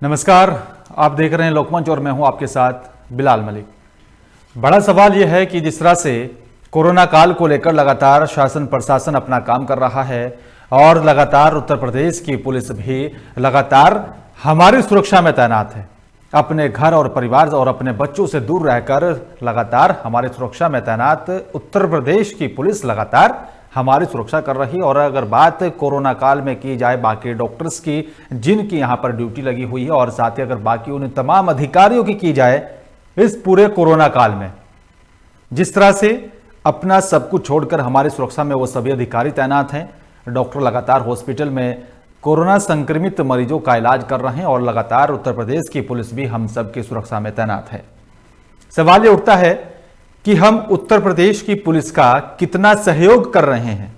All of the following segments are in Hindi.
नमस्कार, आप देख रहे हैं लोकमंच और मैं हूं आपके साथ बिलाल मलिक। बड़ा सवाल यह है कि जिस तरह से कोरोना काल को लेकर लगातार शासन प्रशासन अपना काम कर रहा है और लगातार उत्तर प्रदेश की पुलिस भी लगातार हमारी सुरक्षा में तैनात है, अपने घर और परिवार और अपने बच्चों से दूर रहकर लगातार हमारी सुरक्षा में तैनात उत्तर प्रदेश की पुलिस लगातार हमारी सुरक्षा कर रही है। और अगर बात कोरोना काल में की जाए बाकी डॉक्टर्स की जिनकी यहाँ पर ड्यूटी लगी हुई है और साथ ही अगर बाकी उन तमाम अधिकारियों की जाए इस पूरे कोरोना काल में जिस तरह से अपना सब कुछ छोड़कर हमारी सुरक्षा में वो सभी अधिकारी तैनात हैं। डॉक्टर लगातार हॉस्पिटल में कोरोना संक्रमित मरीजों का इलाज कर रहे हैं और लगातार उत्तर प्रदेश की पुलिस भी हम सब की सुरक्षा में तैनात है। सवाल ये उठता है कि हम उत्तर प्रदेश की पुलिस का कितना सहयोग कर रहे हैं,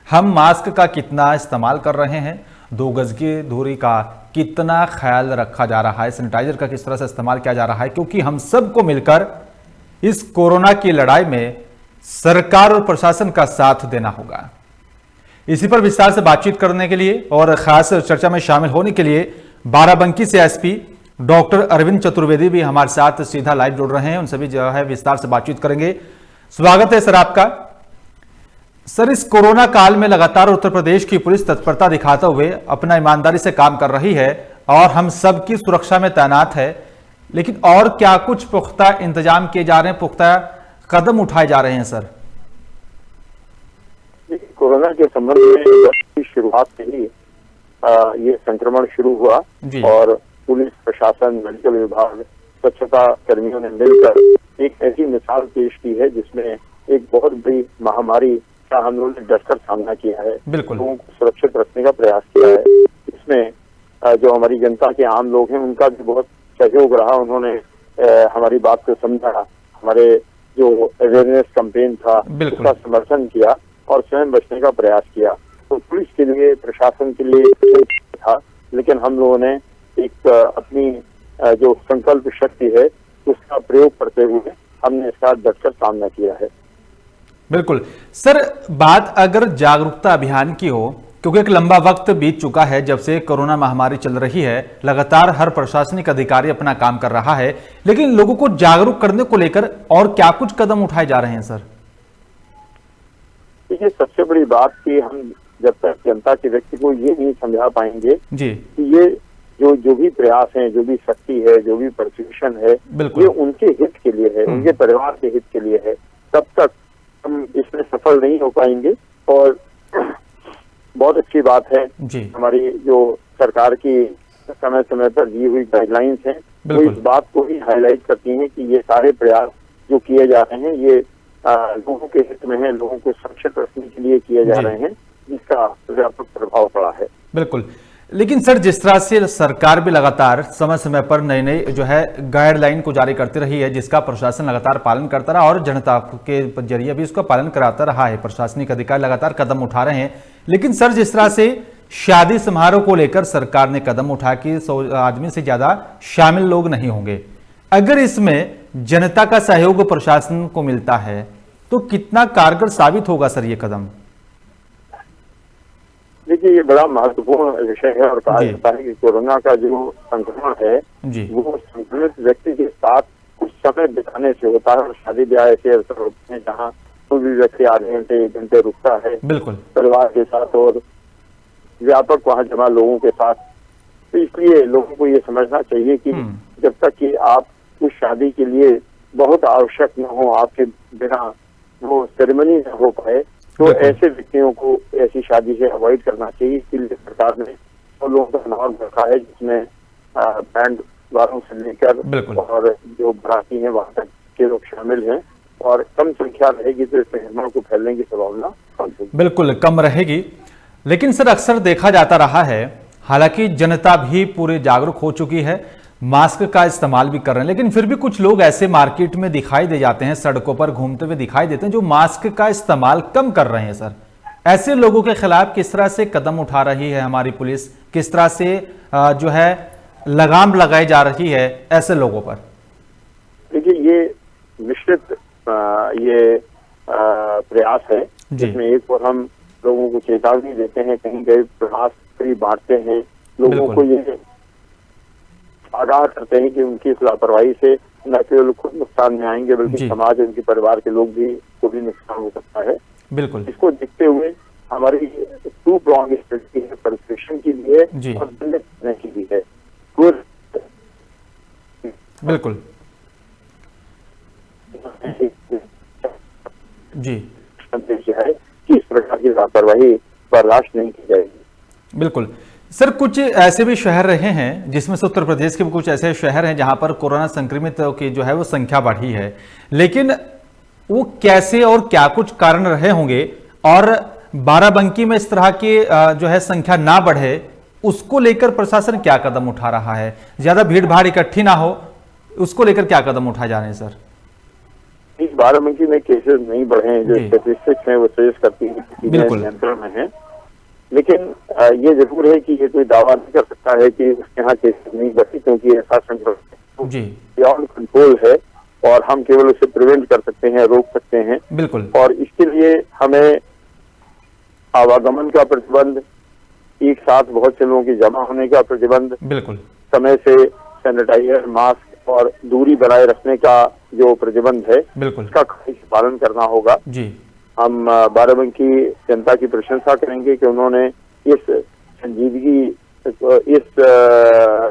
हम मास्क का कितना इस्तेमाल कर रहे हैं, 2 गज की दूरी का कितना ख्याल रखा जा रहा है, सैनिटाइजर का किस तरह से इस्तेमाल किया जा रहा है, क्योंकि हम सबको मिलकर इस कोरोना की लड़ाई में सरकार और प्रशासन का साथ देना होगा। इसी पर विस्तार से बातचीत करने के लिए और खास चर्चा में शामिल होने के लिए बाराबंकी से एसपी डॉक्टर अरविंद चतुर्वेदी भी हमारे साथ सीधा लाइव जुड़ रहे हैं। उनसे भी जो है विस्तार से बातचीत करेंगे। स्वागत है सर आपका। सर, इस कोरोना काल में लगातार उत्तर प्रदेश की पुलिस तत्परता दिखाते हुए अपना ईमानदारी से काम कर रही है और हम सबकी सुरक्षा में तैनात है, लेकिन और क्या कुछ पुख्ता इंतजाम किए जा रहे हैं, पुख्ता कदम उठाए जा रहे हैं सर? कोरोना के संबंध में शुरुआत से ही ये संक्रमण शुरू हुआ और पुलिस प्रशासन, मेडिकल विभाग, स्वच्छता कर्मियों ने मिलकर एक ऐसी मिसाल पेश की है जिसमें एक बहुत बड़ी महामारी का हम लोगों ने डटकर सामना किया है, लोगों को सुरक्षित रखने का प्रयास किया है। इसमें जो हमारी जनता के आम लोग हैं उनका भी बहुत सहयोग रहा। उन्होंने हमारी बात को समझा, हमारे जो अवेयरनेस कैंपेन था उसका समर्थन किया और स्वयं बचने का प्रयास किया। तो पुलिस के लिए, प्रशासन के लिए था, लेकिन हम लोगों ने एक अपनी जो संकल्प शक्ति है उसका प्रयोग करते हुए हमने इसका डटकर सामना किया है। बिल्कुल सर, बात अगर जागरूकता अभियान की हो, क्योंकि एक लंबा वक्त बीत चुका है जब से कोरोना महामारी चल रही है, लगातार हर प्रशासनिक अधिकारी अपना काम कर रहा है, लेकिन लोगों को जागरूक करने को लेकर और क्या कुछ कदम उठाए जा रहे हैं सर? देखिए, सबसे बड़ी बात कि हम जब तक जनता के व्यक्ति को ये नहीं समझा पाएंगे जी कि ये जो भी प्रयास है, जो भी शक्ति है, जो भी प्रोसिक्यूशन है, ये उनके हित के लिए है, उनके परिवार के हित के लिए है, तब तक हम इसमें सफल नहीं हो पाएंगे। और बहुत अच्छी बात है हमारी जो सरकार की समय समय पर दी हुई गाइडलाइंस हैं वो इस बात को ही हाईलाइट करती हैं कि ये सारे प्रयास जो किए जा रहे हैं ये लोगों के हित में है, लोगों को सुरक्षित रखने के लिए किए जा रहे हैं, जिसका व्यापक प्रभाव पड़ा है। बिल्कुल, लेकिन सर जिस तरह से सरकार भी लगातार समय समय पर नई नई जो है गाइडलाइन को जारी करती रही है, जिसका प्रशासन लगातार पालन करता रहा और जनता के जरिए भी उसका पालन कराता रहा है, प्रशासनिक अधिकारी लगातार कदम उठा रहे हैं। लेकिन सर जिस तरह से शादी समारोह को लेकर सरकार ने कदम उठा कि 100 आदमी से ज्यादा शामिल लोग नहीं होंगे, अगर इसमें जनता का सहयोग प्रशासन को मिलता है तो कितना कारगर साबित होगा सर ये कदम? देखिए, ये बड़ा महत्वपूर्ण विषय है और कहा जाता है कि कोरोना का जो संक्रमण है वो संक्रमित व्यक्ति के साथ कुछ समय बिताने से होता है। और शादी ब्याह ऐसे अवसर होते हैं जहाँ कोई भी व्यक्ति आधे घंटे 1 घंटे रुकता है परिवार के साथ और व्यापक वहाँ जमा लोगों के साथ। तो इसलिए लोगों को ये समझना चाहिए कि जब तक कि आप उस शादी के लिए बहुत आवश्यक न हो, आपके बिना वो सेरेमनी न हो पाए, तो ऐसे व्यक्तियों को ऐसी शादी से अवॉइड करना चाहिए। इसलिए सरकार ने तो लोगों का नाम रखा है जिसमें बैंड वालों से लेकर और जो बराती हैं वहां तक के लोग शामिल हैं और कम संख्या रहेगी तो इस संक्रमण को फैलने की संभावना बिल्कुल कम रहेगी। लेकिन सर अक्सर देखा जाता रहा है, हालांकि जनता भी पूरी जागरूक हो चुकी है, मास्क का इस्तेमाल भी कर रहे हैं, लेकिन फिर भी कुछ लोग ऐसे मार्केट में दिखाई दे जाते हैं, सड़कों पर घूमते हुए दिखाई देते हैं जो मास्क का इस्तेमाल कम कर रहे हैं। सर ऐसे लोगों के खिलाफ किस तरह से कदम उठा रही है हमारी पुलिस, किस तरह से जो है लगाम लगाई जा रही है ऐसे लोगों पर? देखिए, ये निश्चित ये प्रयास है जिसमें एक और हम लोगों को चेतावनी देते हैं, कहीं गए प्रयास बांटते हैं, लोगों को ये आगाह करते हैं कि उनकी इस लापरवाही से न केवल खुद नुकसान में आएंगे बल्कि समाज, उनके परिवार के लोग भी को भी नुकसान हो सकता है। बिल्कुल, इसको देखते हुए हमारी 2 प्रॉन्ग स्ट्रेटजी है, प्रिपरेशन की भी है और दंडित करने की भी है। बिल्कुल जी, संदेश है कि इस प्रकार की लापरवाही बर्दाश्त नहीं की जाएगी। बिल्कुल सर, कुछ ऐसे भी शहर रहे हैं जिसमें से उत्तर प्रदेश के कुछ ऐसे शहर हैं जहां पर कोरोना संक्रमितों की जो है वो संख्या बढ़ी है, लेकिन वो कैसे और क्या कुछ कारण रहे होंगे और बाराबंकी में इस तरह की जो है संख्या ना बढ़े, उसको लेकर प्रशासन क्या कदम उठा रहा है? ज्यादा भीड़ भाड़ इकट्ठी ना हो, उसको लेकर क्या कदम उठाए जा रहे हैं सर? इस बाराबंकी में केसेस नहीं बढ़े हैं, जो स्टेटिस्टिक्स हैं वो सजेस्ट करती है कि नियंत्रण में है, लेकिन ये जरूर है कि ये कोई दावा नहीं कर सकता है कि उसके यहाँ केसेस नहीं बढ़ी, क्योंकि ऐसा संक्रमण बियॉन्ड कंट्रोल है और हम केवल उसे प्रिवेंट कर सकते हैं, रोक सकते हैं। बिल्कुल, और इसके लिए हमें आवागमन का प्रतिबंध, एक साथ बहुत से लोगों के जमा होने का प्रतिबंध, बिल्कुल समय से सैनिटाइजर, मास्क और दूरी बनाए रखने का जो प्रतिबंध है, बिल्कुल उसका पालन करना होगा जी। हम बाराबंकी जनता की प्रशंसा करेंगे कि उन्होंने इस संजीदगी, इस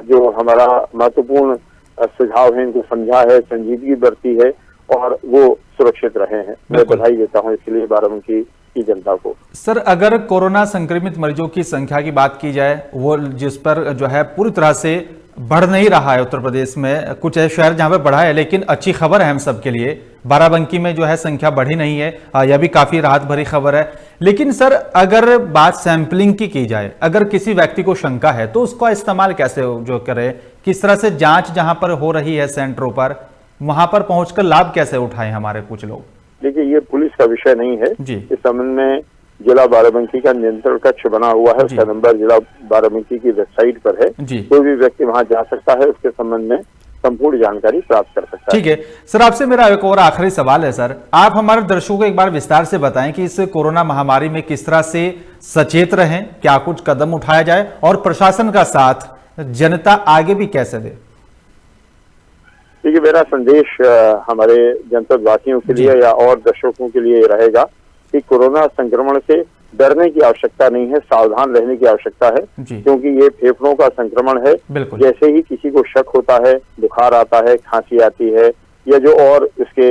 जो हमारा महत्वपूर्ण सुझाव है इनको समझा है, संजीदगी बरती है और वो सुरक्षित रहे हैं। मैं बधाई देता हूं इसके लिए बाराबंकी की जनता को। सर, अगर कोरोना संक्रमित मरीजों की संख्या की बात की जाए, वो जिस पर जो है पूरी तरह से बढ़ नहीं रहा है उत्तर प्रदेश में, कुछ ऐसे शहर जहां पर बढ़ा है, लेकिन अच्छी खबर है हम सबके लिए, बाराबंकी में जो है संख्या बढ़ी नहीं है, यह भी काफी राहत भरी खबर है। लेकिन सर, अगर बात सैंपलिंग की जाए, अगर किसी व्यक्ति को शंका है तो उसका इस्तेमाल कैसे जो करे, किस तरह से जांच जहां पर हो रही है सेंटरों पर, वहां पर पहुंचकर लाभ कैसे उठाएं हमारे कुछ लोग? देखिए, ये पुलिस का विषय नहीं है जी। इस संबंध में जिला बाराबंकी का नियंत्रण कक्ष बना हुआ है, उसका नंबर जिला बाराबंकी की वेबसाइट पर है, कोई भी व्यक्ति वहां जा सकता है, उसके संबंध में संपूर्ण जानकारी प्राप्त कर सकता है। ठीक है सर, आपसे मेरा एक और आखिरी सवाल है सर, आप हमारे दर्शकों को एक बार विस्तार से बताएं कि इस कोरोना महामारी में किस तरह से सचेत रहें, क्या कुछ कदम उठाया जाए और प्रशासन का साथ जनता आगे भी कैसे दे? देखिए, मेरा संदेश हमारे जनपद वासियों के लिए या और दर्शकों के लिए रहेगा कि कोरोना संक्रमण से डरने की आवश्यकता नहीं है, सावधान रहने की आवश्यकता है, क्योंकि ये फेफड़ों का संक्रमण है। जैसे ही किसी को शक होता है, बुखार आता है, खांसी आती है या जो और उसके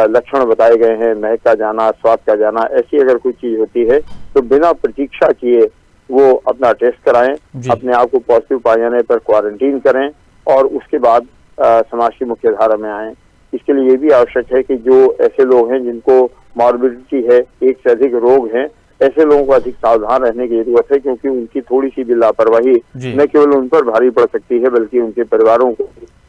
लक्षण बताए गए हैं, महक का जाना, स्वाद का जाना, ऐसी अगर कोई चीज होती है तो बिना प्रतीक्षा किए वो अपना टेस्ट कराएं, अपने आप को पॉजिटिव पाए जाने पर क्वारंटीन करें और उसके बाद समाज की मुख्य धारा में आए। इसके लिए ये भी आवश्यक है कि जो ऐसे लोग हैं जिनको मॉर्बिडिटी है, एक से अधिक रोग हैं, ऐसे लोगों को अधिक सावधान रहने की जरूरत है, क्योंकि उनकी थोड़ी सी भी लापरवाही न केवल उन पर भारी पड़ सकती है बल्कि उनके परिवारों को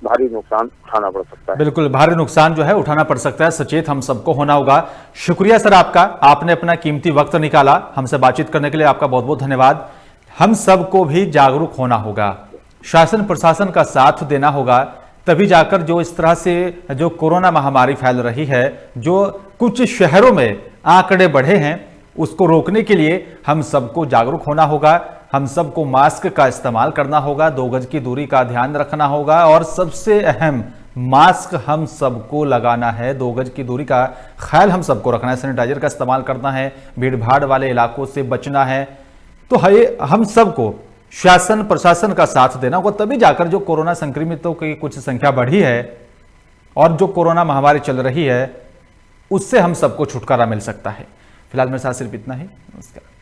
भारी नुकसान उठाना पड़ सकता है। बिल्कुल, भारी नुकसान जो है उठाना पड़ सकता है। सचेत हम सबको होना होगा। शुक्रिया सर आपका, आपने अपना कीमती वक्त निकाला हमसे बातचीत करने के लिए, आपका बहुत बहुत धन्यवाद। हम सबको भी जागरूक होना होगा, शासन प्रशासन का साथ देना होगा, तभी जाकर जो इस तरह से जो कोरोना महामारी फैल रही है, जो कुछ शहरों में आंकड़े बढ़े हैं, उसको रोकने के लिए हम सबको जागरूक होना होगा। हम सबको मास्क का इस्तेमाल करना होगा, 2 गज की दूरी का ध्यान रखना होगा और सबसे अहम मास्क हम सबको लगाना है, 2 गज की दूरी का ख्याल हम सबको रखना है, सैनिटाइजर का इस्तेमाल करना है, भीड़ भाड़ वाले इलाकों से बचना है। तो हम सबको शासन प्रशासन का साथ देना होगा, तभी जाकर जो कोरोना संक्रमितों की कुछ संख्या बढ़ी है और जो कोरोना महामारी चल रही है उससे हम सबको छुटकारा मिल सकता है। फिलहाल मेरे साथ सिर्फ इतना ही। नमस्कार।